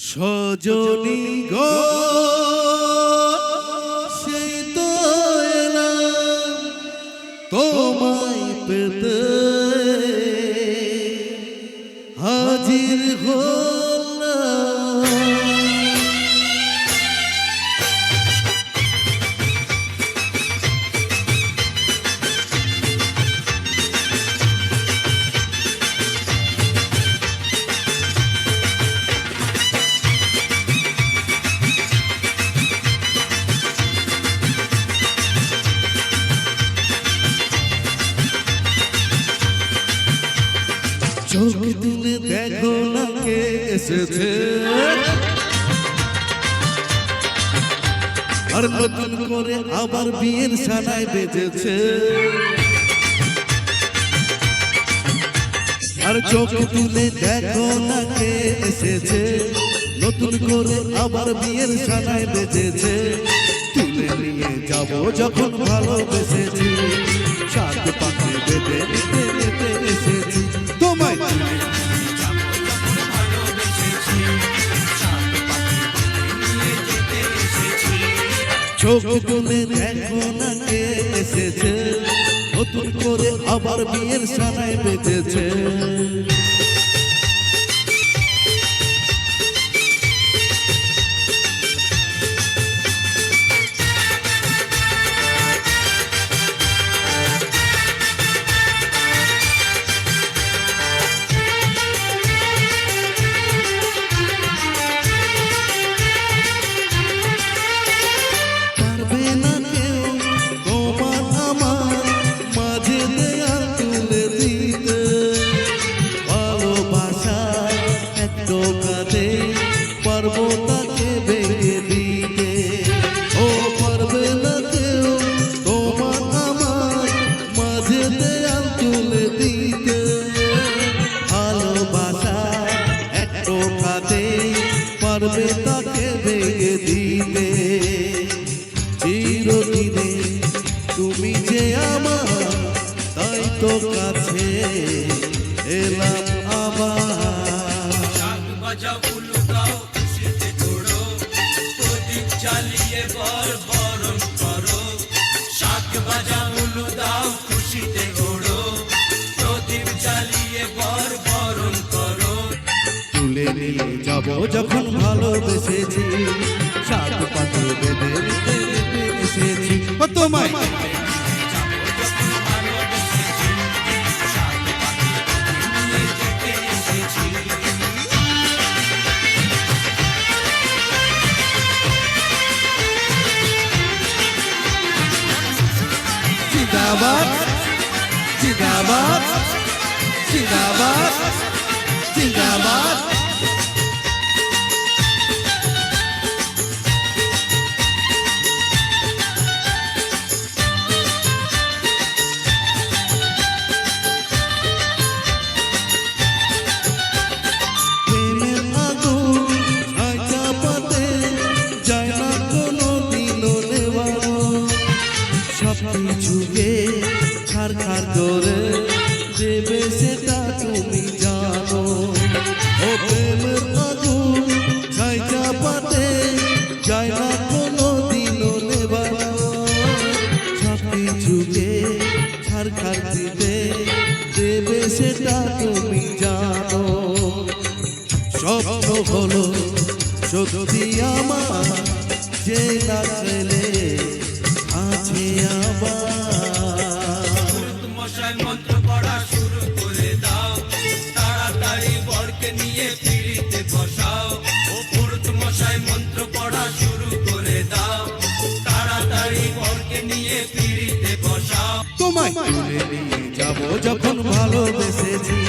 সজনী গো সেই তো এলাম তোমায় পেতে হাজির হলাম। চোখ তুলে দেখো না কে এসেছে, আর নতুন করে আবার বিয়ের সানায় বেজেছে। আর চোখ তুলে দেখো না কে এসেছে, নতুন করে আবার বিয়ের সানায় বেজেছে। তুলে নিয়ে যাব যখন ভালোবেসেছি, সাত পাখি বেঁধে নিতে নিতে এসেছি তোমায়। চোখ তুলে দেখো না কে এসেছে, নতুন করে আবার বিয়ের সানায় বেঁধেছে। পারবো তাকে ভেঙে দিতে, ও পারবে না কেউ তোমার আমার মাঝে দেয়াল তুলে দিতে। ভালোবাসা এক টোকাতে পারবে তাকে ভেঙে দিতে। চিরদিনে তুমি যে আমার, তাই তো কাছে এলাম আবার। চালিয়ে বল বরণ করো, শাক বাজা উলু দাও খুশিতে ওড়ো, প্রদীপ জ্বালিয়ে বল বরণ করো। তুলে নিয়ে যাব যখন ভালোবেসেছি, সাত পাখি বেঁধে নিতে নিতে এসেছি তোমায়। জিন্দাবাদ জিন্দাবাদ জিন্দাবাদ জিন্দাবাদ। প্রেমের আগুন আইচা পাতে যায় না কোনো দিনও নেওয়ানো, সব কিছুকে ছাড়খাড় করে দেবে সেটা তুমি জানো। ও প্রেমের আগুন ছাইচা পাতে যায় না কোনো দিনও নেবানো, সব কিছুকে ছাড়খাড় দিতে দেবে সেটা তুমি জানো। স্বপ্ন হলো সত্যি আমার, যে না খেলে আছে আবার। মশাই মন্ত্র পড়া শুরু করে দাও, তাড়াতাড়ি বরকে নিয়ে পিড়িতে বসাও। ও পুরুত মশাই মন্ত্র পড়া শুরু করে দাও, তাড়াতাড়ি বরকে নিয়ে পিড়িতে বসাও। তোমায় তুলে নিয়ে যাব যখন ভালোবেসেছি,